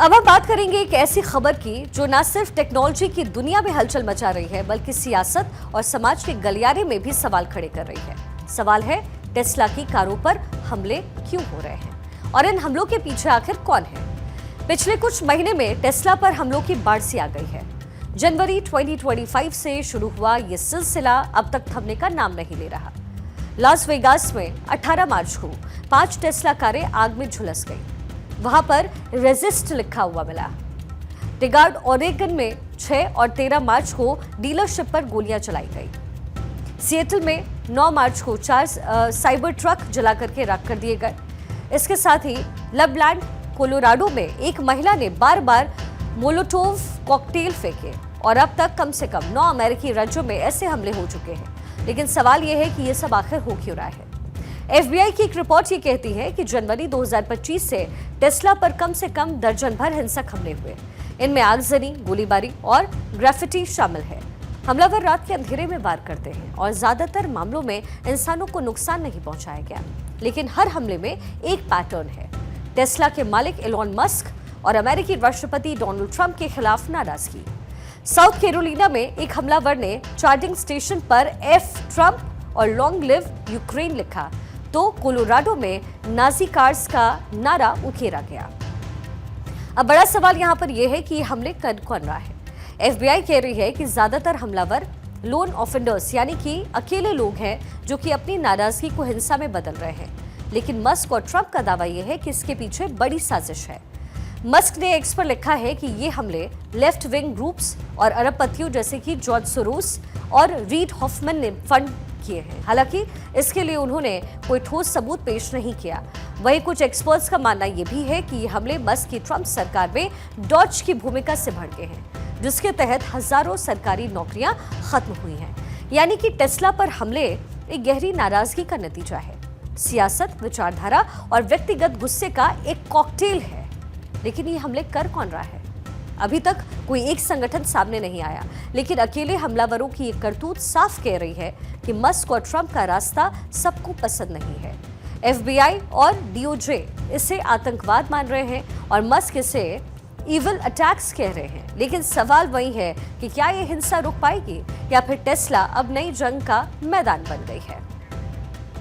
अब हम बात करेंगे एक ऐसी खबर की जो न सिर्फ टेक्नोलॉजी की दुनिया में हलचल मचा रही है बल्कि सियासत और समाज के गलियारे में भी सवाल खड़े कर रही है। सवाल है, टेस्ला की कारों पर हमले क्यों हो रहे हैं और इन हमलों के पीछे आखिर कौन है। पिछले कुछ महीने में टेस्ला पर हमलों की बाढ़ सी आ गई है। जनवरी 2025 से शुरू हुआ ये सिलसिला अब तक थमने का नाम नहीं ले रहा। लास वेगास में 18 मार्च को 5 टेस्ला कारें आग में झुलस गई। वहां पर रेजिस्ट लिखा हुआ मिला। टिगार्ड ओरेगन में 6 और 13 मार्च को डीलरशिप पर गोलियां चलाई गई। सिएटल में 9 मार्च को 4 साइबर ट्रक जलाकर के राख कर दिए गए। इसके साथ ही लवलैंड कोलोराडो में एक महिला ने बार-बार मोलोटोव कॉकटेल फेंके और अब तक कम से कम 9 अमेरिकी राज्यों में ऐसे हमले हो चुके हैं। लेकिन सवाल यह है कि ये सब आखिर हो क्यों रहा है। FBI की एक रिपोर्ट ये कहती है कि जनवरी 2025 से टेस्ला पर कम से कम दर्जन भर हिंसक हमले हुए। इनमें आगजनी, गोलीबारी और ग्रेफिटी शामिल है। हमलावर रात के अंधेरे में वार करते हैं और ज्यादातर मामलों में इंसानों को नुकसान नहीं पहुंचाया गया। लेकिन हर हमले में एक पैटर्न है। टेस्ला के मालिक एलोन मस्क और अमेरिकी राष्ट्रपति डोनाल्ड ट्रंप के खिलाफ नाराजगी। साउथ कैरोलिना में एक हमलावर ने चार्जिंग स्टेशन पर एफ ट्रंप और लॉन्ग लिव यूक्रेन लिखा तो कोलोराडो में नाजी कार्स का नारा उकेरा गया। अब बड़ा सवाल यहां पर यह है कि ये हमले कर कौन रहा है। FBI कह रही है कि ज्यादातर हमलावर लोन ऑफेंडर्स यानी कि अकेले लोग हैं जो कि अपनी नाराजगी को हिंसा में बदल रहे हैं। लेकिन मस्क और ट्रंप का दावा यह है कि इसके पीछे बड़ी साजिश है। मस्क ने एक्स पर लिखा है कि ये हमले लेफ्ट विंग ग्रुप्स और अरबपतियों जैसे कि जॉर्ज सोरोस और रीड हॉफमैन ने फंड किए हैं। हालांकि इसके लिए उन्होंने कोई ठोस सबूत पेश नहीं किया। वहीं कुछ एक्सपर्ट्स का मानना यह भी है कि ये हमले मस्क की ट्रंप सरकार में डॉज की भूमिका से भड़के हैं, जिसके तहत हजारों सरकारी नौकरियां खत्म हुई हैं। यानी कि टेस्ला पर हमले एक गहरी नाराजगी का नतीजा है। सियासत, विचारधारा और व्यक्तिगत गुस्से का एक कॉकटेल है। लेकिन ये हमले कर कौन रहा है? अभी तक कोई एक संगठन सामने नहीं आया, लेकिन अकेले हमलावरों की ये करतूत साफ कह रही है कि मस्क और ट्रंप का रास्ता सबको पसंद नहीं है। FBI और DOJ इसे आतंकवाद मान रहे हैं और मस्क इसे इविल अटैक्स कह रहे हैं। लेकिन सवाल वही है कि क्या ये हिंसा रुक पाएगी या फिर टेस्ला अब नई जंग का मैदान बन गई है।